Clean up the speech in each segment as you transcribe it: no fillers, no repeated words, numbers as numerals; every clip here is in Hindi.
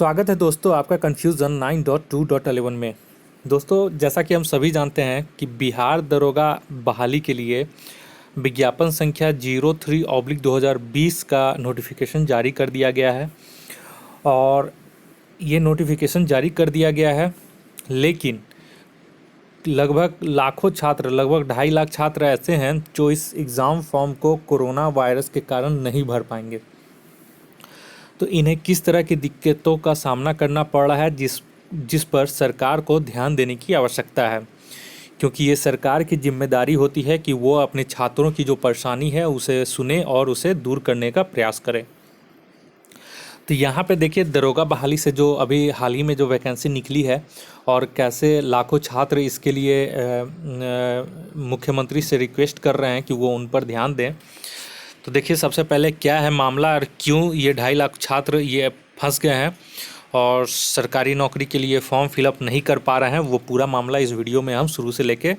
स्वागत है दोस्तों आपका कन्फ्यूज़न 9.2.11 में। दोस्तों जैसा कि हम सभी जानते हैं कि बिहार दरोगा बहाली के लिए विज्ञापन संख्या 03/2020 का नोटिफिकेशन जारी कर दिया गया है। और ये नोटिफिकेशन जारी कर दिया गया है, लेकिन लगभग लाखों छात्र, लगभग 2.5 लाख छात्र ऐसे हैं जो इस एग्ज़ाम फॉर्म को कोरोना वायरस के कारण नहीं भर पाएंगे। तो इन्हें किस तरह की दिक्कतों का सामना करना पड़ रहा है जिस पर सरकार को ध्यान देने की आवश्यकता है, क्योंकि ये सरकार की जिम्मेदारी होती है कि वो अपने छात्रों की जो परेशानी है उसे सुने और उसे दूर करने का प्रयास करे। तो यहाँ पे देखिए, दरोगा बहाली से जो अभी हाल ही में जो वैकेंसी निकली है और कैसे लाखों छात्र इसके लिए मुख्यमंत्री से रिक्वेस्ट कर रहे हैं कि वो उन पर ध्यान दें। तो देखिए, सबसे पहले क्या है मामला और क्यों ये 2.5 लाख छात्र ये फंस गए हैं और सरकारी नौकरी के लिए फॉर्म फिलअप नहीं कर पा रहे हैं, वो पूरा मामला इस वीडियो में हम शुरू से लेके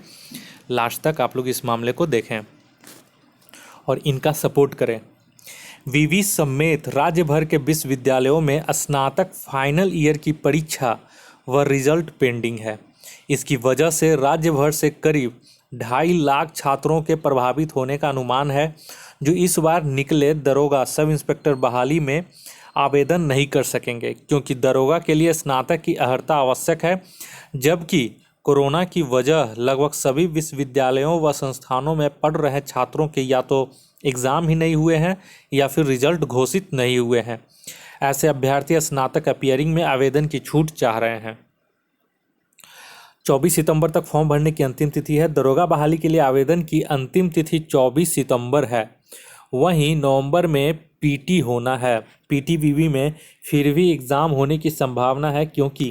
लास्ट तक आप लोग इस मामले को देखें और इनका सपोर्ट करें। विवि समेत राज्य भर के विश्वविद्यालयों में स्नातक फाइनल ईयर की परीक्षा व रिजल्ट पेंडिंग है। इसकी वजह से राज्य भर से करीब 2.5 लाख छात्रों के प्रभावित होने का अनुमान है, जो इस बार निकले दरोगा सब इंस्पेक्टर बहाली में आवेदन नहीं कर सकेंगे, क्योंकि दरोगा के लिए स्नातक की अर्हता आवश्यक है, जबकि कोरोना की वजह लगभग सभी विश्वविद्यालयों व संस्थानों में पढ़ रहे छात्रों के या तो एग्ज़ाम ही नहीं हुए हैं या फिर रिजल्ट घोषित नहीं हुए हैं। ऐसे अभ्यर्थी स्नातक अपीयरिंग में आवेदन की छूट चाह रहे हैं। 24 सितंबर तक फॉर्म भरने की अंतिम तिथि है। दरोगा बहाली के लिए आवेदन की अंतिम तिथि 24 सितंबर है। वहीं नवंबर में पीटी होना है। पीटीवीवी में फिर भी एग्ज़ाम होने की संभावना है, क्योंकि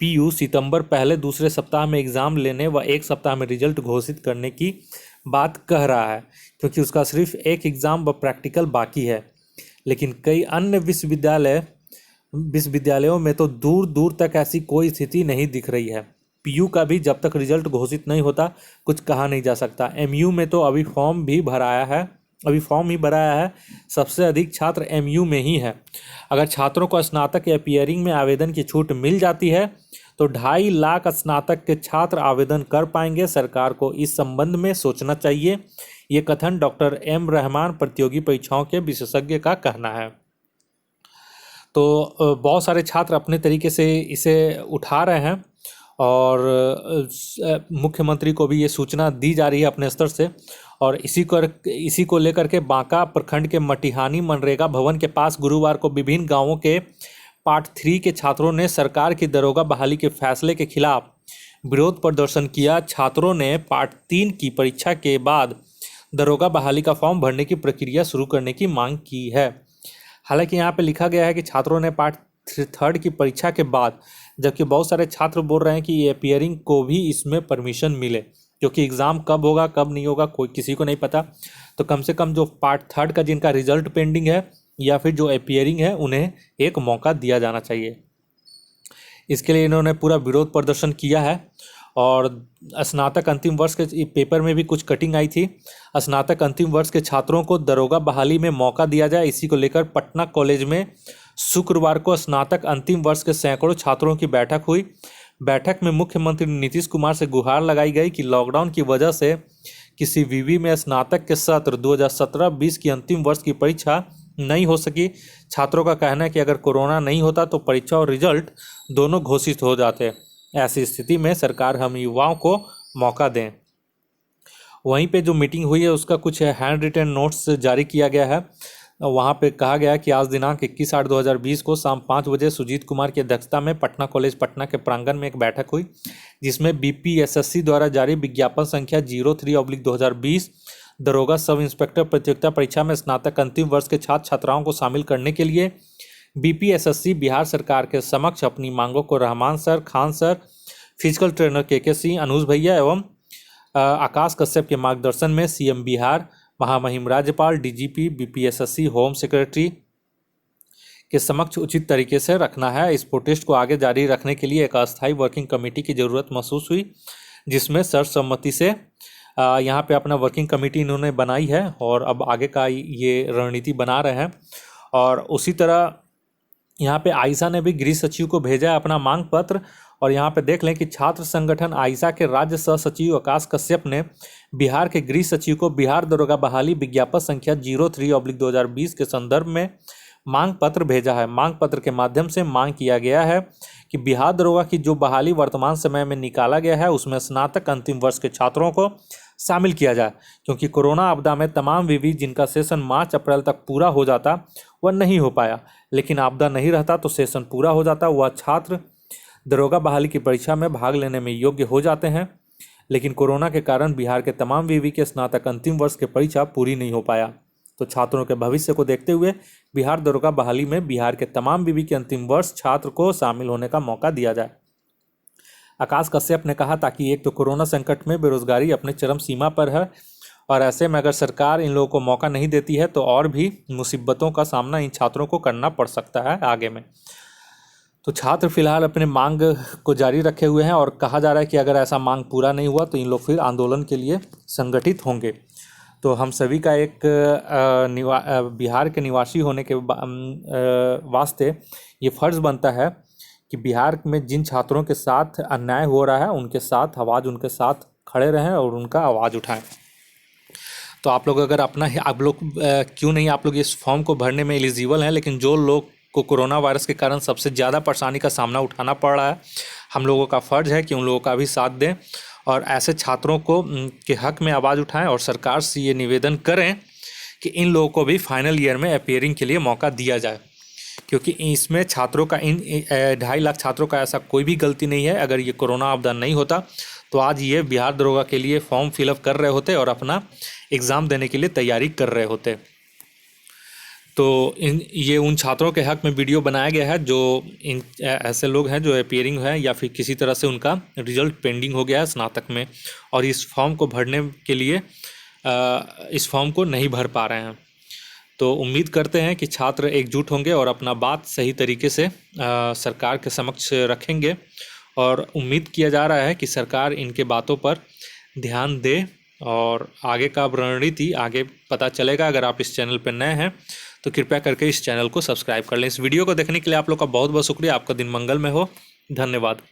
पीयू सितंबर पहले दूसरे सप्ताह में एग्ज़ाम लेने व एक सप्ताह में रिजल्ट घोषित करने की बात कह रहा है, क्योंकि उसका सिर्फ एक एग्ज़ाम व प्रैक्टिकल बाकी है। लेकिन कई अन्य विश्वविद्यालयों में तो दूर दूर तक ऐसी कोई स्थिति नहीं दिख रही है। पीयू का भी जब तक रिजल्ट घोषित नहीं होता कुछ कहा नहीं जा सकता। एमयू में तो अभी फॉर्म ही भराया है। सबसे अधिक छात्र एमयू में ही है। अगर छात्रों को स्नातक या अपीयरिंग में आवेदन की छूट मिल जाती है तो 2.5 लाख स्नातक के छात्र आवेदन कर पाएंगे। सरकार को इस संबंध में सोचना चाहिए। ये कथन डॉक्टर एम रहमान, प्रतियोगी परीक्षाओं के विशेषज्ञ का कहना है। तो बहुत सारे छात्र अपने तरीके से इसे उठा रहे हैं और मुख्यमंत्री को भी ये सूचना दी जा रही है अपने स्तर से। और इसी को लेकर के बांका प्रखंड के मटिहानी मनरेगा भवन के पास गुरुवार को विभिन्न गांवों के पार्ट 3 के छात्रों ने सरकार की दरोगा बहाली के फैसले के खिलाफ विरोध प्रदर्शन किया। छात्रों ने पार्ट 3 की परीक्षा के बाद दरोगा बहाली का फॉर्म भरने की प्रक्रिया शुरू करने की मांग की है। हालांकि यहाँ पे लिखा गया है कि छात्रों ने पार्ट 3 की परीक्षा के बाद, जबकि बहुत सारे छात्र बोल रहे हैं कि ये अपीयरिंग को भी इसमें परमिशन मिले, क्योंकि एग्ज़ाम कब होगा कब नहीं होगा कोई किसी को नहीं पता। तो कम से कम जो पार्ट 3 का जिनका रिजल्ट पेंडिंग है या फिर जो अपीयरिंग है, उन्हें एक मौका दिया जाना चाहिए। इसके लिए इन्होंने पूरा विरोध प्रदर्शन किया है। और स्नातक अंतिम वर्ष के पेपर में भी कुछ कटिंग आई थी। स्नातक अंतिम वर्ष के छात्रों को दरोगा बहाली में मौका दिया जाए, इसी को लेकर पटना कॉलेज में शुक्रवार को स्नातक अंतिम वर्ष के सैकड़ों छात्रों की बैठक हुई। बैठक में मुख्यमंत्री नीतीश कुमार से गुहार लगाई गई कि लॉकडाउन की वजह से किसी विवि में स्नातक के सत्र 2017-20 की अंतिम वर्ष की परीक्षा नहीं हो सकी। छात्रों का कहना है कि अगर कोरोना नहीं होता तो परीक्षा और रिजल्ट दोनों घोषित हो जाते। ऐसी स्थिति में सरकार हम युवाओं को मौका दें। वहीं पे जो मीटिंग हुई है उसका कुछ हैंड रिटन नोट्स जारी किया गया है। वहाँ पे कहा गया कि आज दिनांक 21/8/2020 को शाम 5 बजे सुजीत कुमार की अध्यक्षता में पटना कॉलेज पटना के प्रांगण में एक बैठक हुई, जिसमें बीपीएसएससी द्वारा जारी विज्ञापन संख्या 03/2020 दरोगा सब इंस्पेक्टर प्रतियोगिता परीक्षा में स्नातक अंतिम वर्ष के छात्र छात्राओं को शामिल करने के लिए बीपीएसएससी बिहार सरकार के समक्ष अपनी मांगों को Rahman sir, Khan sir, physical trainer के सिंह, अनुज भैया एवं आकाश कश्यप के मार्गदर्शन में सीएम बिहार, महामहिम राज्यपाल, डीजीपी, बीपीएसएससी, होम सेक्रेटरी के समक्ष उचित तरीके से रखना है। इस प्रोटेस्ट को आगे जारी रखने के लिए एक अस्थायी वर्किंग कमेटी की ज़रूरत महसूस हुई, जिसमें सर्वसम्मति से यहाँ पे अपना वर्किंग कमेटी इन्होंने बनाई है और अब आगे का ये रणनीति बना रहे हैं। और उसी तरह यहाँ पे आयशा ने भी गृह सचिव को भेजा है अपना मांग पत्र। और यहाँ पे देख लें कि छात्र संगठन आयशा के राज्य सह सचिव आकाश कश्यप ने बिहार के गृह सचिव को बिहार दरोगा बहाली विज्ञापन संख्या 03/2020 के संदर्भ में मांग पत्र भेजा है। मांग पत्र के माध्यम से मांग किया गया है कि बिहार दरोगा की जो बहाली वर्तमान समय में निकाला गया है उसमें स्नातक अंतिम वर्ष के छात्रों को शामिल किया जाए, क्योंकि कोरोना आपदा में तमाम विवि जिनका सेशन मार्च अप्रैल तक पूरा हो जाता वह नहीं हो पाया, लेकिन आपदा नहीं रहता तो सेशन पूरा हो जाता, वह छात्र दरोगा बहाली की परीक्षा में भाग लेने में योग्य हो जाते हैं। लेकिन कोरोना के कारण बिहार के तमाम विवि के स्नातक अंतिम वर्ष की परीक्षा पूरी नहीं हो पाया। तो छात्रों के भविष्य को देखते हुए बिहार दरोगा बहाली में बिहार के तमाम विवि के अंतिम वर्ष छात्र को शामिल होने का मौका दिया जाए। आकाश कश्यप ने कहा ताकि एक तो कोरोना संकट में बेरोजगारी अपने चरम सीमा पर है और ऐसे में अगर सरकार इन लोगों को मौका नहीं देती है तो और भी मुसीबतों का सामना इन छात्रों को करना पड़ सकता है आगे में। तो छात्र फिलहाल अपने मांग को जारी रखे हुए हैं और कहा जा रहा है कि अगर ऐसा मांग पूरा नहीं हुआ तो इन लोग फिर आंदोलन के लिए संगठित होंगे। तो हम सभी का एक बिहार के निवासी होने के वास्ते ये फ़र्ज़ बनता है कि बिहार में जिन छात्रों के साथ अन्याय हो रहा है उनके साथ उनके साथ खड़े रहें और उनका आवाज़ उठाएं। तो आप लोग अगर आप लोग क्यों नहीं आप लोग इस फॉर्म को भरने में एलिजिबल हैं, लेकिन जो लोग को कोरोना वायरस के कारण सबसे ज़्यादा परेशानी का सामना उठाना पड़ रहा है, हम लोगों का फ़र्ज़ है कि उन लोगों का भी साथ दें और ऐसे छात्रों को के हक़ में आवाज़ उठाएं और सरकार से ये निवेदन करें कि इन लोगों को भी फाइनल ईयर में अपीयरिंग के लिए मौका दिया जाए, क्योंकि इसमें छात्रों का 2.5 लाख छात्रों का ऐसा कोई भी गलती नहीं है। अगर ये कोरोना आपदा नहीं होता तो आज ये बिहार दरोगा के लिए फॉर्म फिलअप कर रहे होते और अपना एग्ज़ाम देने के लिए तैयारी कर रहे होते। तो ये उन छात्रों के हक़ में वीडियो बनाया गया है जो ऐसे लोग हैं जो अपीयरिंग है या फिर किसी तरह से उनका रिजल्ट पेंडिंग हो गया है स्नातक में और इस फॉर्म को भरने के लिए इस फॉर्म को नहीं भर पा रहे हैं। तो उम्मीद करते हैं कि छात्र एकजुट होंगे और अपना बात सही तरीके से सरकार के समक्ष रखेंगे और उम्मीद किया जा रहा है कि सरकार इनके बातों पर ध्यान दे और आगे का रणनीति आगे पता चलेगा। अगर आप इस चैनल पर नए हैं तो कृपया करके इस चैनल को सब्सक्राइब कर लें। इस वीडियो को देखने के लिए आप लोग का बहुत बहुत शुक्रिया। आपका दिन मंगलमय हो। धन्यवाद।